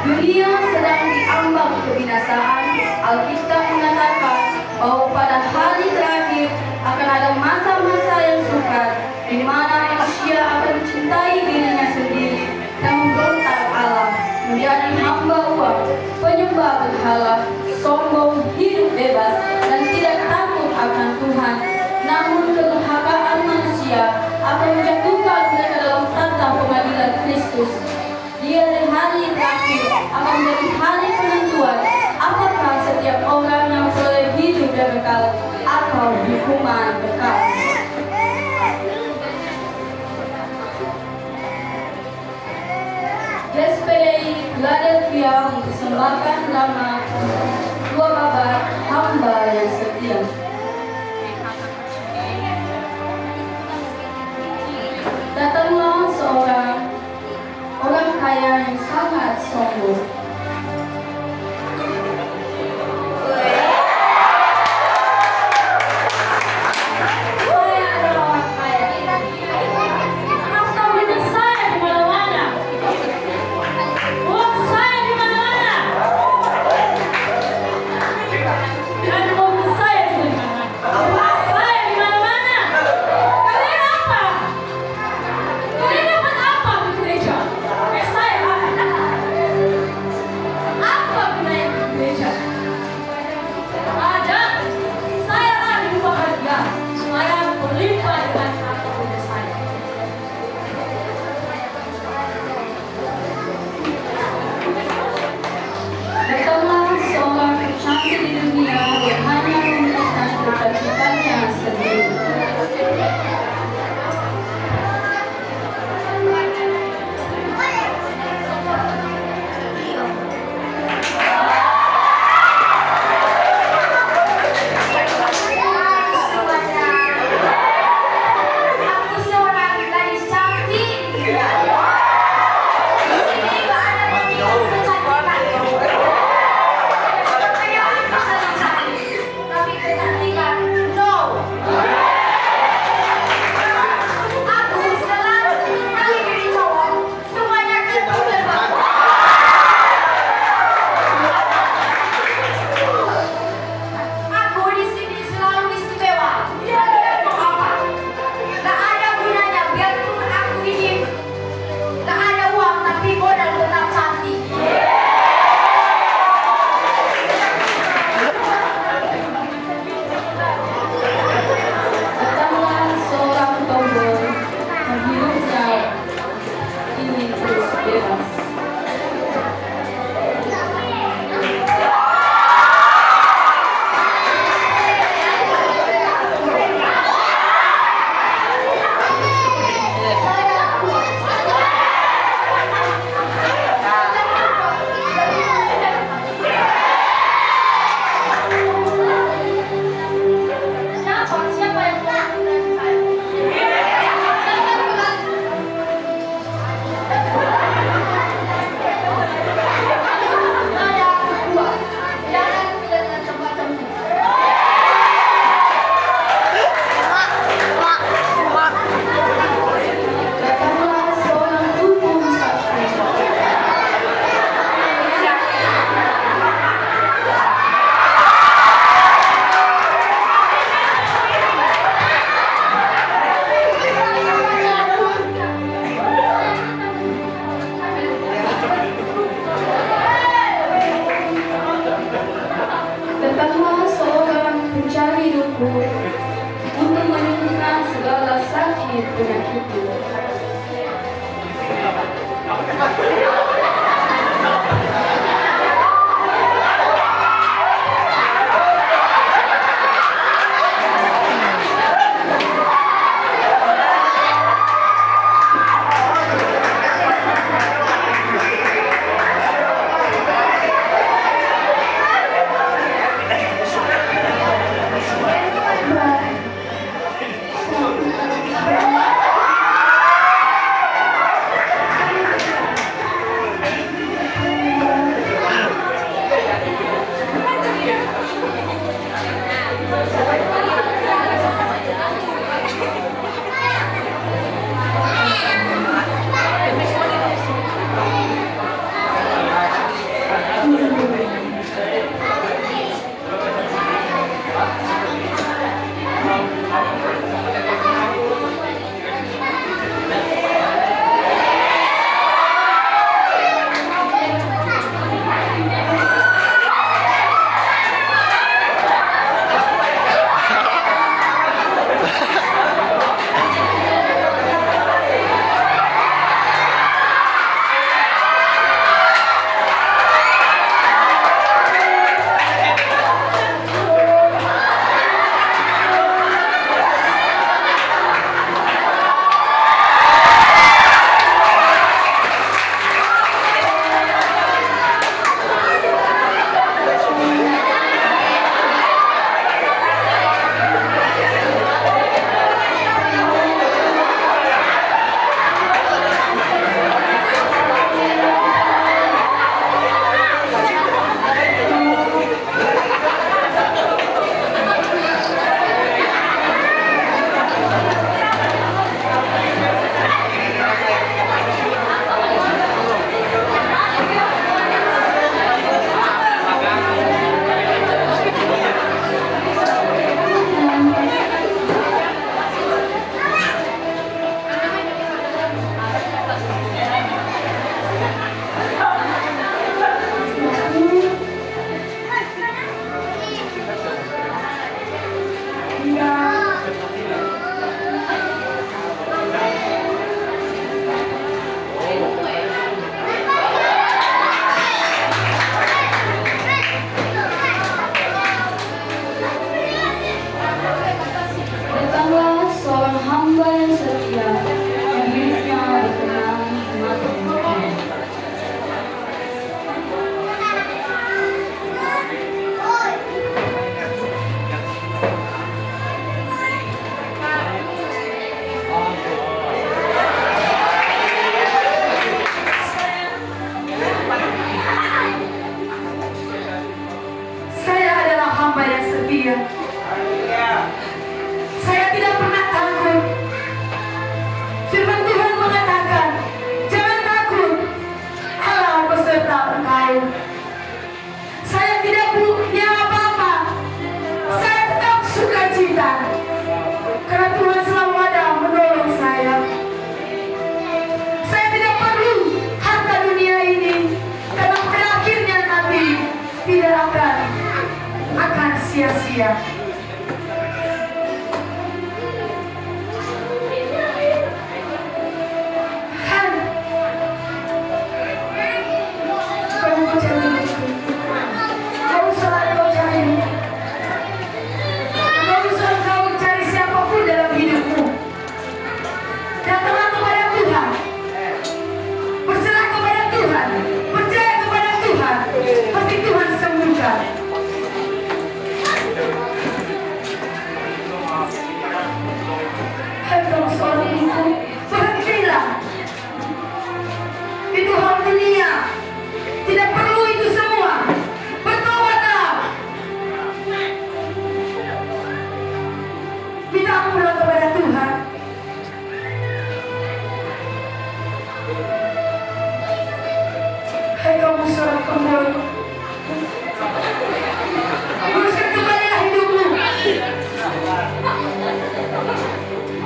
Dunia sedang diambang kebinasaan. Alkitab mengatakan bahwa pada hari terakhir akan ada masa-masa yang sukar, di mana manusia akan mencintai dirinya sendiri dan memberontak Allah, menjadi hamba uang, penyembah berhala, sombong, hidup bebas, dan tidak takut akan Tuhan. Namun kedurhakaan manusia akan menjatuhkan mereka dalam tata pengadilan Kristus. Di hari terakhir akan menjadi hari penentuan apakah setiap orang yang boleh hidup dan kekal atau hukuman kekal. SPDI Philadelphia mempersembahkan drama Dua Babat Hamba yang Setia. Datanglah seorang orang kaya yang sangat sombong. untuk menyembuhkan segala sakit penyakitku. sia-sia. Han, kamu cari diriku. Kau usah kau cari. Kau usah kau cari siapapun dalam hidupmu. Datanglah kepada Tuhan. Berserah kepada Tuhan. Percaya kepada Tuhan. Pasti Tuhan sembuhkan. Hai kamu seorang ibu, berhentilah. Itu hal dunia. Tidak perlu itu semua. Bertobatlah. Minta ampunlah kepada Tuhan. Hai kamu seorang pembohong, uruskan kembalilah hidupmu.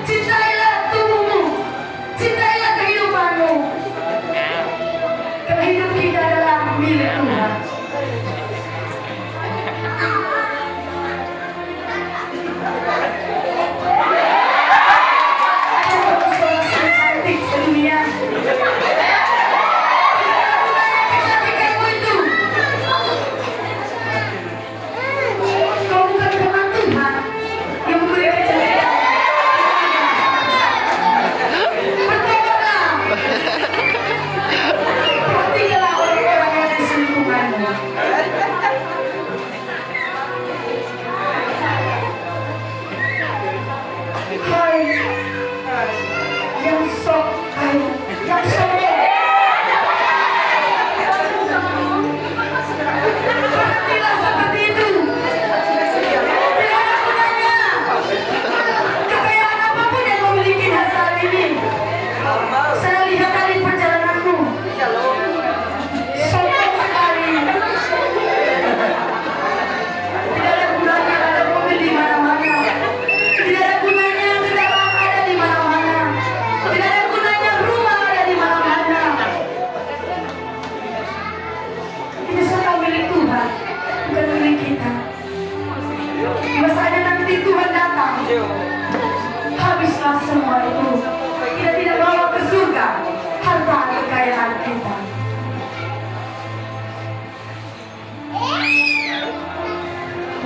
Cintailah tubuhmu, cintailah kehidupanmu. Karena hidup kita adalah milik Tuhan. Hai kamu seorang cantik sedunia. Kau bukan firman Tuhan yang memberi kecantikan. Bertobatlah. Perhatikanlah orang-orang yang di selingkuhanmu. Hai, yang sok, hai, yang sombong. Berhentilah seperti itu. Tidak ada gunanya. Kekayaan apapun yang kau miliki saat ini. Saya lihat dari perjalananmu. Sombong sekali. Tidak ada gunanya ada mobil di mana-mana. Tidak ada gunanya kendaraan ada di mana-mana. Tidak ada gunanya rumah ada di mana-mana. Ini semua milik Tuhan, bukan milik kita. Masanya nanti Tuhan datang, habislah semua itu. Kita tidak bawa ke surga harta kekayaan kita.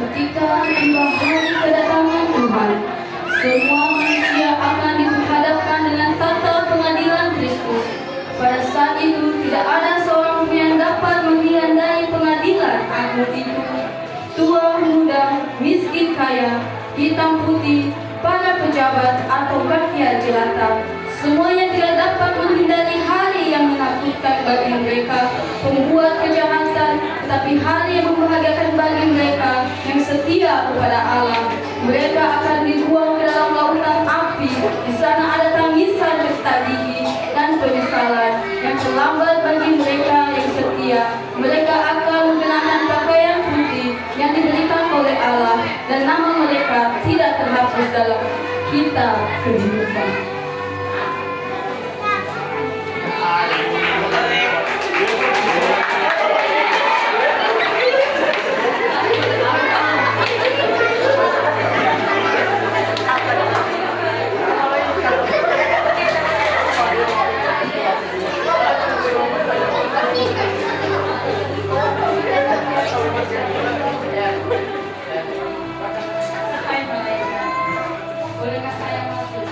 Ketika tiba hari kedatangan Tuhan, semua manusia akan dihadapkan dengan tata pengadilan Kristus. Pada saat itu tidak ada seorang pun yang dapat menghiandai pengadilan agung itu. Tua, muda, miskin, kaya, hitam putih, para pejabat atau rakyat jelata, semuanya tidak dapat menghindari hari yang menakutkan bagi mereka pembuat kejahatan, tetapi hari yang membahagiakan bagi mereka yang setia kepada Allah. Mereka akan dibuang ke dalam lautan api. Di sana ada tangisan serta gigi dan penyesalan. Yang terlambat bagi mereka yang setia, mereka akan mengenakan pakaian putih yang diberikan oleh Allah, dan nama mereka tidak terhapus dalam kitab kehidupan. Bolehkah saya masuk?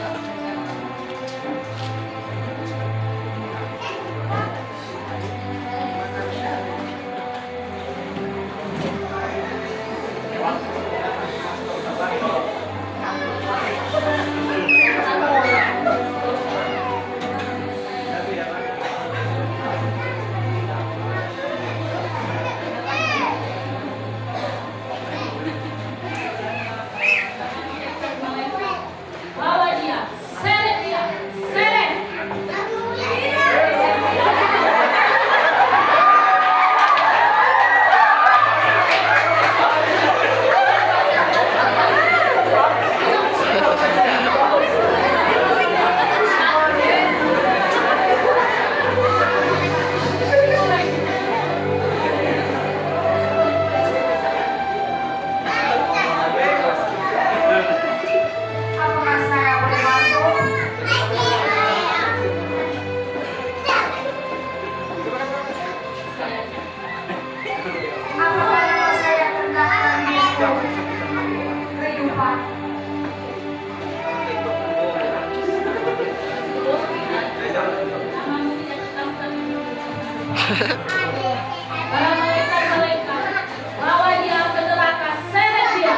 Para malaikat-malaikat, bawa dia ke neraka, seret dia,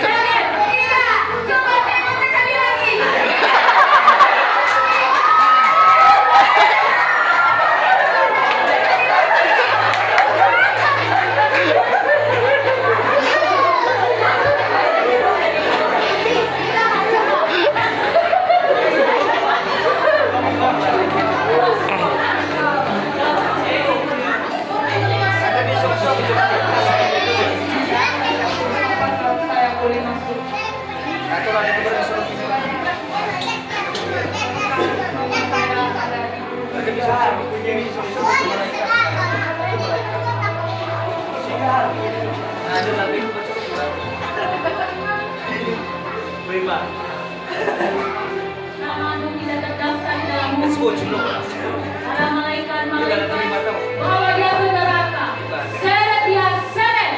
seret. Tidak, coba tengok sekali lagi. Apakah saya boleh masuk? Saya ada di Nama tidak terdaftar dalam buku. Para malaikat-malaikat, bawa dia ke neraka, seret dia, seret,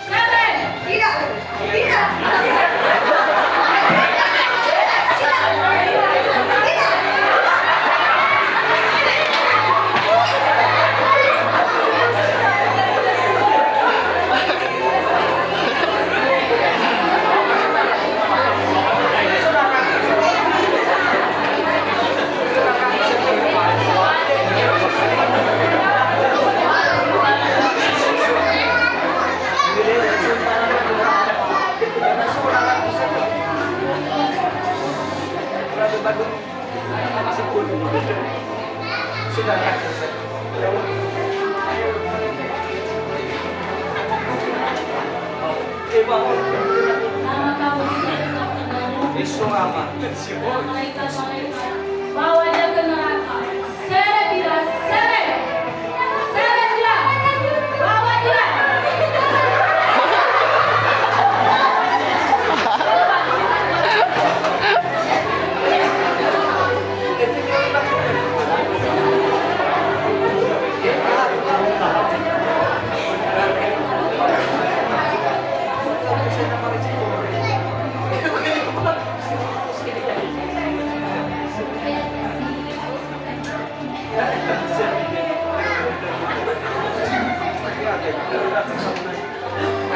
seret. Tidak, tidak. Nama kamu tidak terdaftar dalam buku. Para malaikat-malaikat, bawa dia ke neraka, seret dia, seret, seret dia, bawa dia.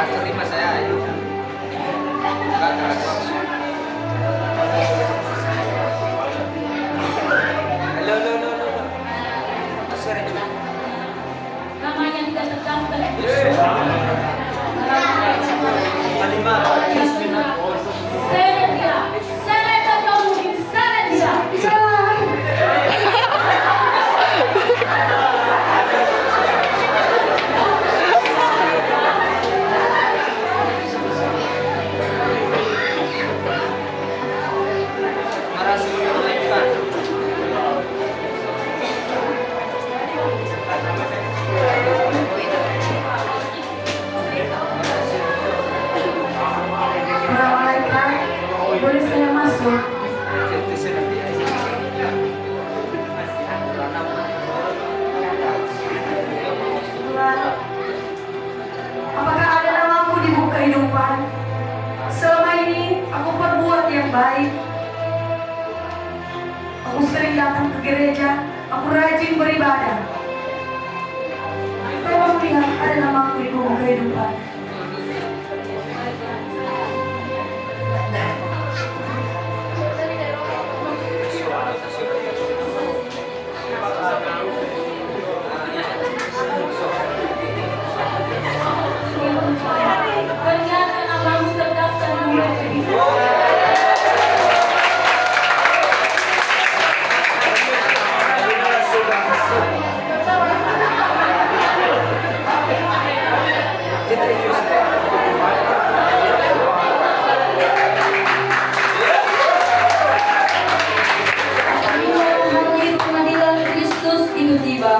Terima saya. Halo. Namanya tidak terdaftar. Seret dia, seret atau mungkin seret dia. Para malaikat, boleh saya masuk? Tuhan, apakah ada namaku di buku kehidupan? Selama ini aku perbuat yang baik. Aku sering datang ke gereja, aku rajin beribadah. Tolong lihat ada namaku di buku kehidupan. Ternyata namamu terdaftar di buku kehidupan. Hari pengadilan Kristus itu tiba.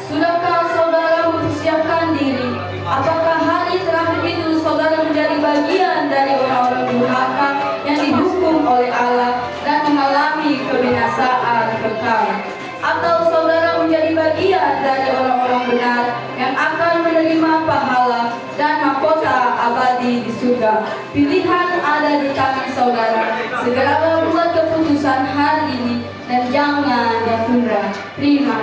Sudahkah saudara mempersiapkan diri? Apakah hari terakhir itu saudara menjadi bagian dari orang-orang durhaka yang dihukum oleh Allah dan mengalami kebinasaan kekal? Atau saudara menjadi bagian dari orang-orang benar yang akan menerima pahala dan mahkota abadi di surga? Pilihan ada di tangan saudara. Segeralah buat keputusan hari ini dan jangan ditunda. Terima